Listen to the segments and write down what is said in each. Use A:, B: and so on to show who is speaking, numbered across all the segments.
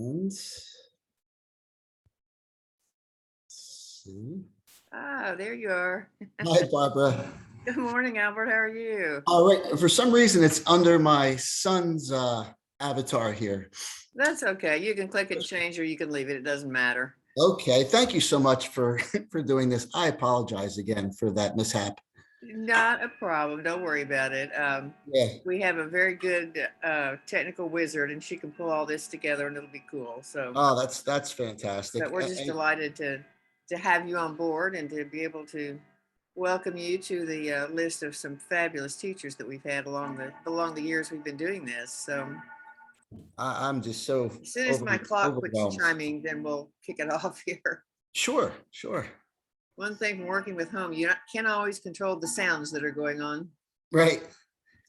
A: And see.
B: Ah, there you are.
A: Hi, Barbara.
B: Good morning, Albert. How are you?
A: All right. For some reason, it's under my son's avatar here.
B: That's okay. You can click and change or you can leave it. It doesn't matter.
A: Okay. Thank you so much for for doing this. I apologize again for that mishap.
B: Not a problem. Don't worry about it.
A: Yeah.
B: We have a very good technical wizard, and she can pull all this together, and it'll be cool. So,
A: Oh, that's fantastic.
B: but we're just delighted to have you on board and to be able to welcome you to the list of some fabulous teachers that we've had along the years we've been doing this. So,
A: I'm just so
B: as soon as my clock quits
A: overwhelmed.
B: chiming, then we'll kick it off here.
A: Sure, sure.
B: One thing from working with home, you can't always control the sounds that are going on.
A: Right.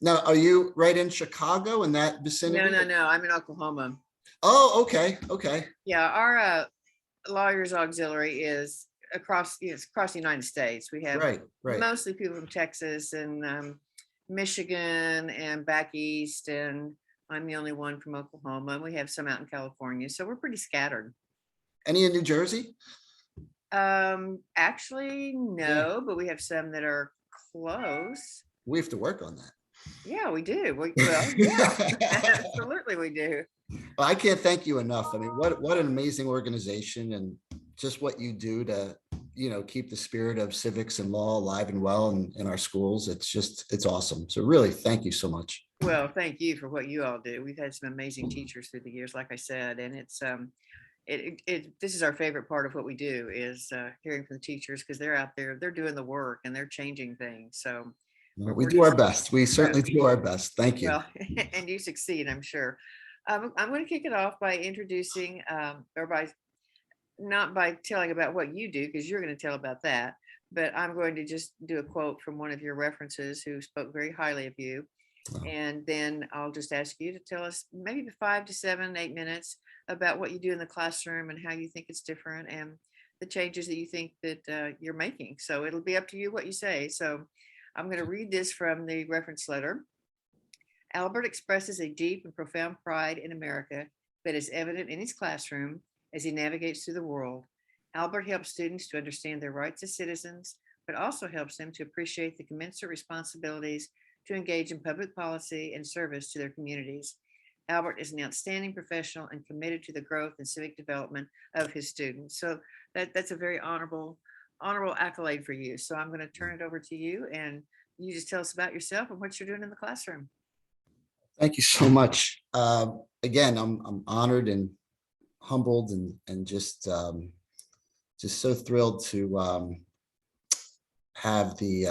A: Now, are you right in Chicago in that vicinity?
B: No. I'm in Oklahoma.
A: Oh, okay. Okay.
B: Yeah, our lawyers auxiliary is across the United States. We have
A: Right, right.
B: mostly people from Texas and Michigan and back east, and I'm the only one from Oklahoma. And we have some out in California, so we're pretty scattered.
A: Any in New Jersey?
B: Actually, no, but we have some that are close.
A: We have to work on that.
B: Yeah, we do. Yeah, absolutely, we do.
A: Well, I can't thank you enough. I mean, what an amazing organization, and just what you do to, keep the spirit of civics and law alive and well in our schools. It's awesome. So really, thank you so much.
B: Well, thank you for what you all do. We've had some amazing teachers through the years, like I said, and it's this is our favorite part of what we do is hearing from the teachers, because they're out there, they're doing the work and they're changing things. So
A: We do our best. We certainly do our best. Thank you.
B: well, and you succeed, I'm sure. I'm going to kick it off by introducing, or by not by telling about what you do, because you're going to tell about that, but I'm going to just do a quote from one of your references who spoke very highly of you.
A: Wow.
B: And then I'll just ask you to tell us maybe 5 to 7, 8 minutes about what you do in the classroom and how you think it's different and the changes that you think that you're making. So it'll be up to you what you say. So I'm going to read this from the reference letter. Albert expresses a deep and profound pride in America that is evident in his classroom as he navigates through the world. Albert helps students to understand their rights as citizens, but also helps them to appreciate the commensurate responsibilities to engage in public policy and service to their communities. Albert is an outstanding professional and committed to the growth and civic development of his students. So that's a very honorable accolade for you. So I'm going to turn it over to you, and you just tell us about yourself and what you're doing in the classroom.
A: Thank you so much. Again, I'm honored and humbled and just so thrilled to have the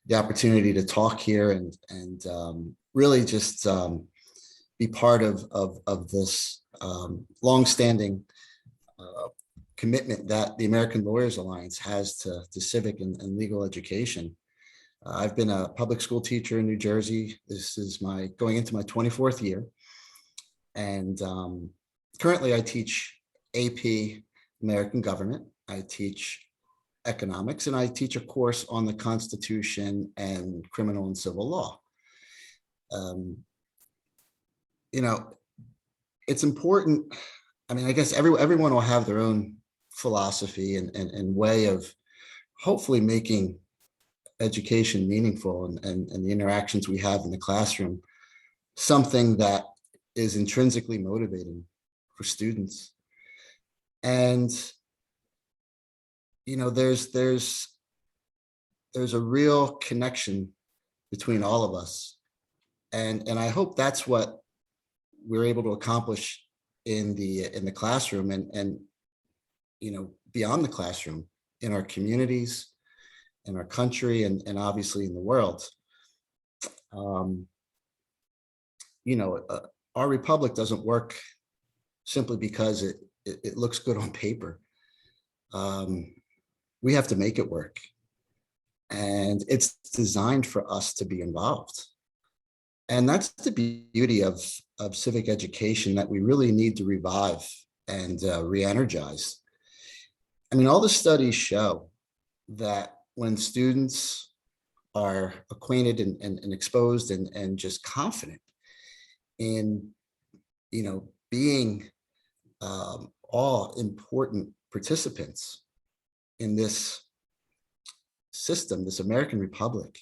A: the opportunity to talk here and really just be part of this longstanding commitment that the American Lawyers Alliance has to civic and legal education. I've been a public school teacher in New Jersey. This is going into my 24th year. And currently I teach AP American Government. I teach economics, and I teach a course on the Constitution and criminal and civil law. It's important. I mean, I guess everyone will have their own philosophy and way of hopefully making education meaningful and the interactions we have in the classroom something that is intrinsically motivating for students. And there's a real connection between all of us, and I hope that's what we're able to accomplish in the classroom and beyond the classroom, in our communities, in our country, and obviously in the world. Our republic doesn't work simply because it looks good on paper. We have to make it work, and it's designed for us to be involved. And that's the beauty of civic education that we really need to revive and re-energize. I mean, all the studies show that when students are acquainted and exposed and just confident in being all important participants in this system, this American Republic.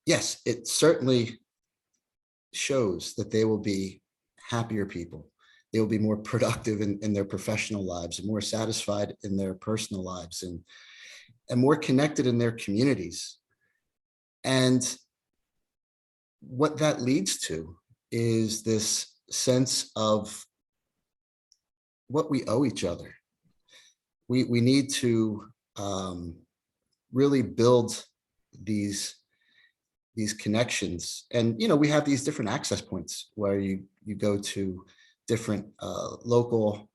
A: Yes, it certainly shows that they will be happier people. They will be more productive in their professional lives, and more satisfied in their personal lives, and more connected in their communities. And what that leads to is this sense of what we owe each other. We need to really build these connections. And we have these different access points where you go to different local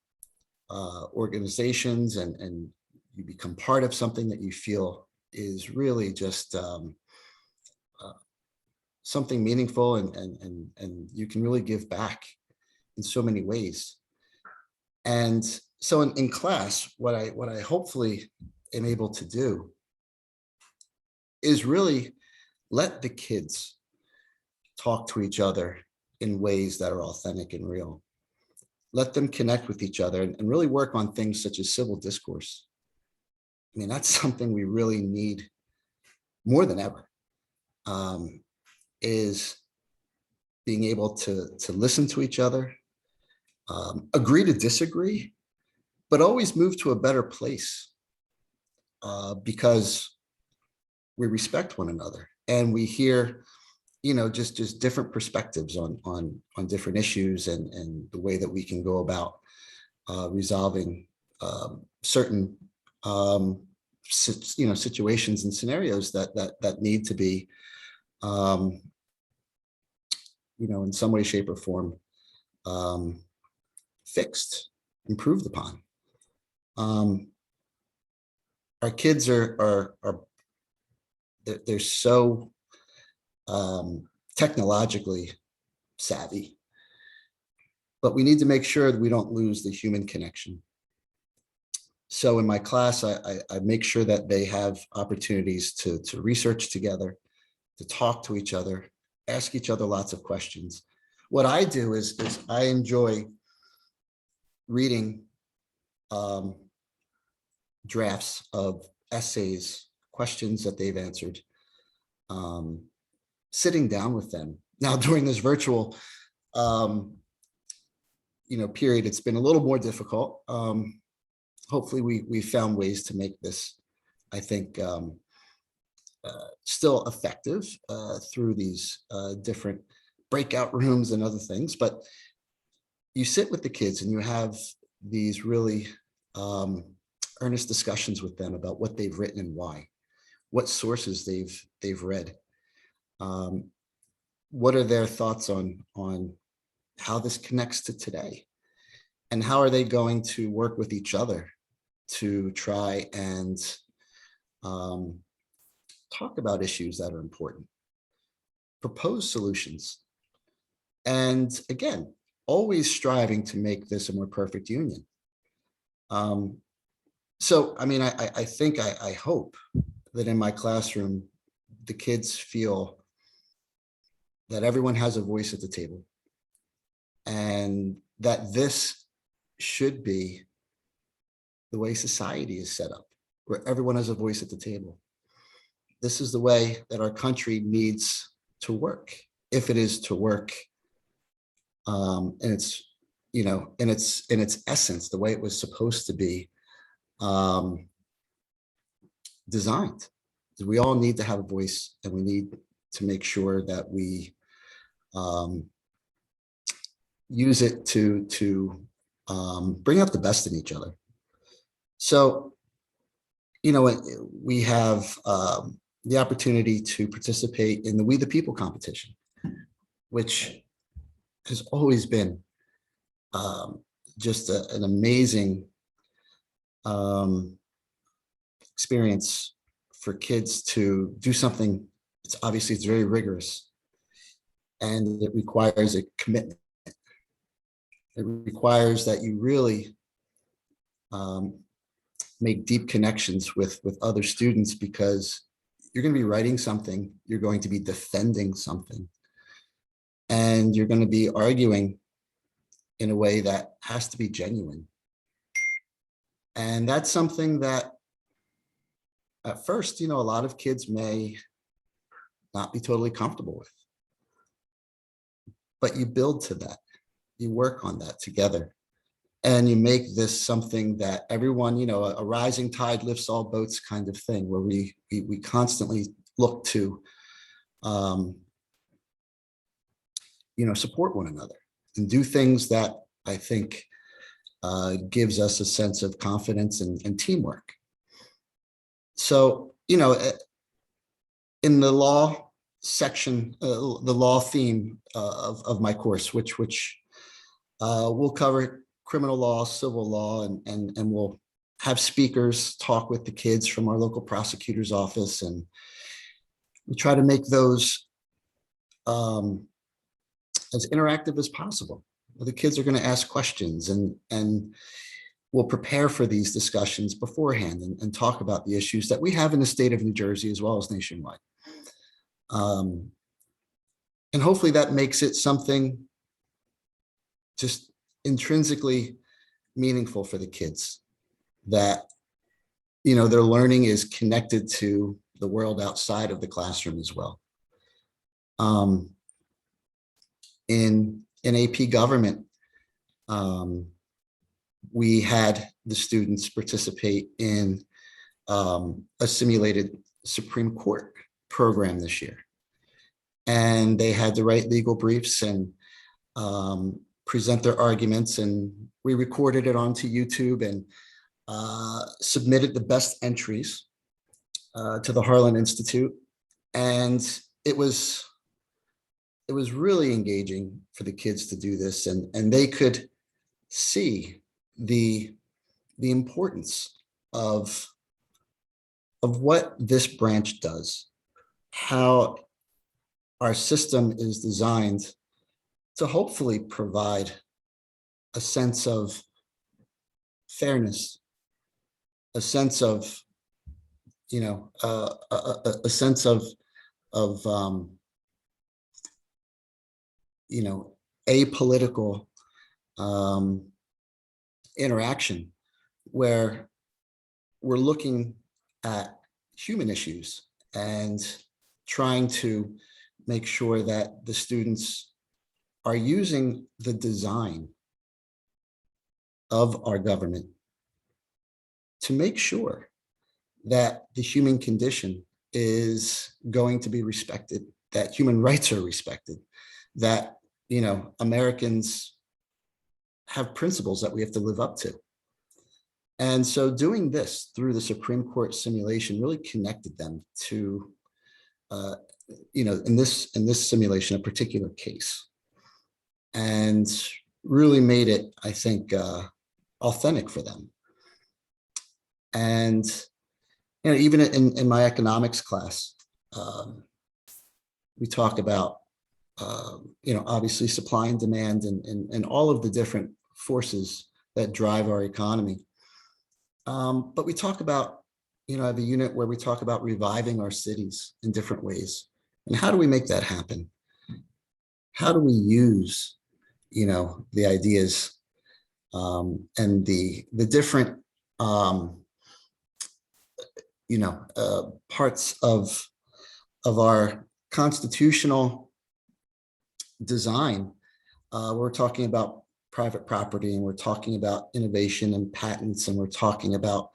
A: organizations, and you become part of something that you feel is really just something meaningful, and you can really give back in so many ways. And so in class, what I hopefully am able to do is really let the kids talk to each other in ways that are authentic and real. Let them connect with each other, and really work on things such as civil discourse. I mean, that's something we really need more than ever, is being able to listen to each other, agree to disagree, but always move to a better place, because we respect one another, and we hear just different perspectives on different issues, and the way that we can go about resolving certain situations and scenarios that need to be in some way, shape, or form fixed, improved upon. Our kids they're so technologically savvy, but we need to make sure that we don't lose the human connection. So in my class, I make sure that they have opportunities to research together, to talk to each other, ask each other lots of questions. What I do is I enjoy reading drafts of essays, questions that they've answered, sitting down with them. Now, during this virtual period, it's been a little more difficult. Hopefully we found ways to make this, I think, still effective through these different breakout rooms and other things. But you sit with the kids and you have these really earnest discussions with them about what they've written and why, what sources they've read, what are their thoughts on how this connects to today, and how are they going to work with each other to try and talk about issues that are important, propose solutions, and again, always striving to make this a more perfect union. So, I mean, I think, I hope that in my classroom, the kids feel that everyone has a voice at the table, and that this should be the way society is set up, where everyone has a voice at the table. This is the way that our country needs to work, if it is to work in its, in its essence, the way it was supposed to be designed. We all need to have a voice, and we need to make sure that we use it to bring out the best in each other. So, we have the opportunity to participate in the We the People competition, which has always been just an amazing experience for kids to do something. It's very rigorous, and it requires a commitment. It requires that you really make deep connections with other students, because you're going to be writing something, you're going to be defending something, and you're going to be arguing in a way that has to be genuine. And that's something that at first, a lot of kids may not be totally comfortable with, but you build to that, you work on that together, and you make this something that everyone, a rising tide lifts all boats kind of thing, where we constantly look to, support one another and do things that I think gives us a sense of confidence and teamwork. So, in the law section, the law theme of my course, which we'll cover criminal law, civil law, and we'll have speakers talk with the kids from our local prosecutor's office, and we try to make those as interactive as possible. The kids are going to ask questions, and we'll prepare for these discussions beforehand and talk about the issues that we have in the state of New Jersey as well as nationwide. And hopefully that makes it something just intrinsically meaningful for the kids, that their learning is connected to the world outside of the classroom as well. In AP government, we had the students participate in a simulated Supreme Court program this year, and they had to write legal briefs and present their arguments, and we recorded it onto YouTube and submitted the best entries to the Harlan Institute. And it was really engaging for the kids to do this, and they could see the importance of what this branch does, how our system is designed to hopefully provide a sense of fairness, a sense of, a sense of apolitical interaction, where we're looking at human issues and trying to make sure that the students are using the design of our government to make sure that the human condition is going to be respected, that human rights are respected, that Americans have principles that we have to live up to. And so doing this through the Supreme Court simulation really connected them to, in this simulation, a particular case, and really made it, I think, authentic for them. And even in my economics class, we talk about obviously supply and demand and all of the different forces that drive our economy. But we talk about, I have a unit where we talk about reviving our cities in different ways. And how do we make that happen? How do we use, the ideas and the different, parts of our constitutional design? We're talking about private property, and we're talking about innovation and patents, and we're talking about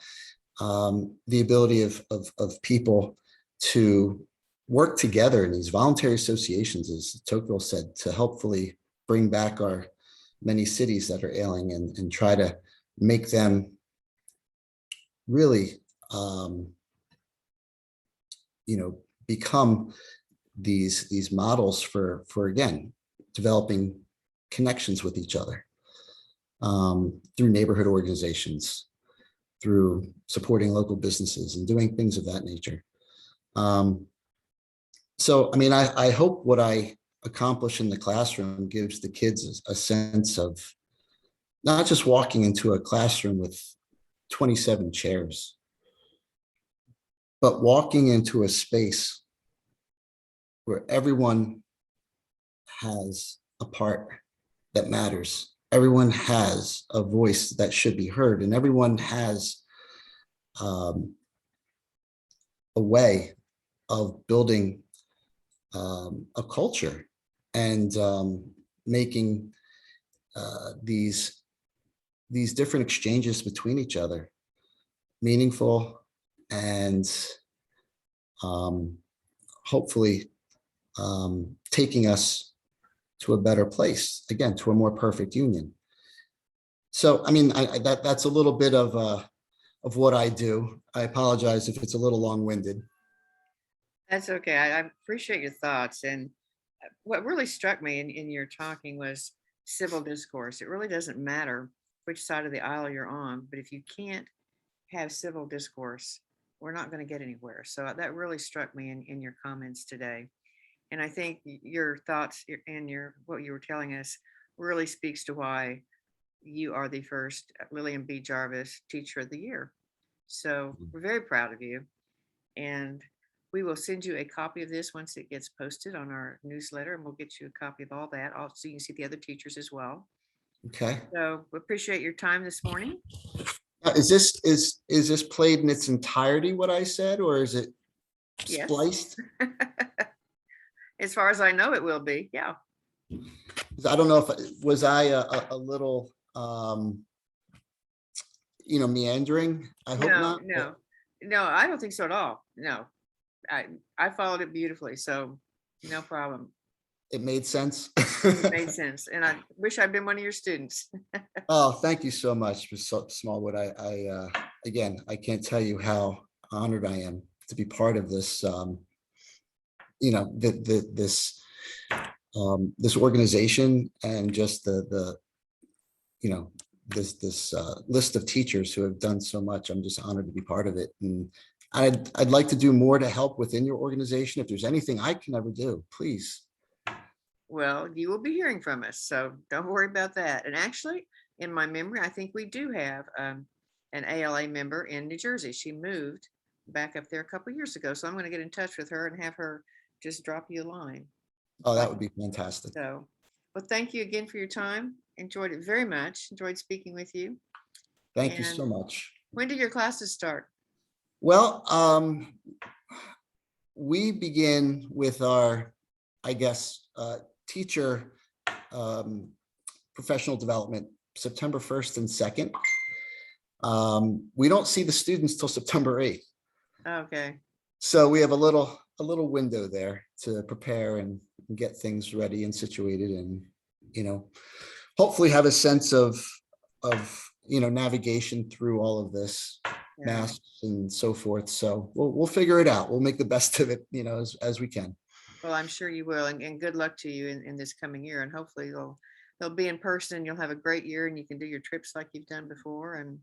A: the ability of people to work together in these voluntary associations, as Tocqueville said, to hopefully bring back our many cities that are ailing, and try to make them really, become these models for again, developing connections with each other through neighborhood organizations, through supporting local businesses and doing things of that nature. So, I hope what I accomplish in the classroom gives the kids a sense of not just walking into a classroom with 27 chairs, but walking into a space where everyone has a part that matters, everyone has a voice that should be heard, and everyone has um, a way of building a culture and making these different exchanges between each other meaningful and hopefully taking us to a better place, again, to a more perfect union. So, I mean, that's a little bit of what I do. I apologize if it's a little long-winded.
B: That's okay. I appreciate your thoughts. And what really struck me in your talking was civil discourse. It really doesn't matter which side of the aisle you're on, but if you can't have civil discourse, we're not going to get anywhere. So that really struck me in your comments today. And I think your thoughts and your what you were telling us really speaks to why you are the first Lillian B. Jarvis Teacher of the Year. So we're very proud of you. And we will send you a copy of this once it gets posted on our newsletter, and we'll get you a copy of all that. Also, you can see the other teachers as well.
A: Okay.
B: So we appreciate your time this morning.
A: Now, is this played in its entirety, what I said, or is it
B: Yes.
A: spliced?
B: As far as I know, it will be. Yeah.
A: 'Cause I don't know if was I a little meandering. I hope
B: No,
A: not.
B: no, I don't think so at all. No, I followed it beautifully. So no problem.
A: It made sense.
B: It made sense. And I wish I'd been one of your students.
A: Oh, thank you so much, Ms. Smallwood. Again, I can't tell you how honored I am to be part of this, this organization, and just this list of teachers who have done so much. I'm just honored to be part of it. And I'd like to do more to help within your organization. If there's anything I can ever do, please.
B: Well, you will be hearing from us, so don't worry about that. And actually, in my memory, I think we do have an ALA member in New Jersey. She moved back up there a couple years ago, so I'm going to get in touch with her and have her just drop you a line.
A: Oh, that would be fantastic.
B: So, well, thank you again for your time. Enjoyed it very much. Enjoyed speaking with you.
A: Thank you so much.
B: When do your classes start?
A: Well, we begin with our, I guess, teacher professional development September 1st and 2nd. We don't see the students till September 8th.
B: Okay.
A: So we have a little window there to prepare and get things ready and situated, and hopefully have a sense of navigation through all of this, masks and so forth. So we'll figure it out. We'll make the best of it, as we can.
B: Well, I'm sure you will, and good luck to you in this coming year. And hopefully they'll be in person, and you'll have a great year, and you can do your trips like you've done before, and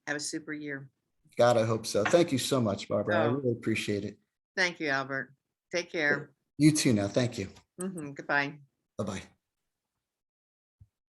B: have a super year.
A: God, I hope so. Thank you so much, Barbara. I
B: Oh,
A: really appreciate it.
B: thank you, Albert. Take care.
A: You too now. Thank you.
B: Goodbye.
A: Bye-bye.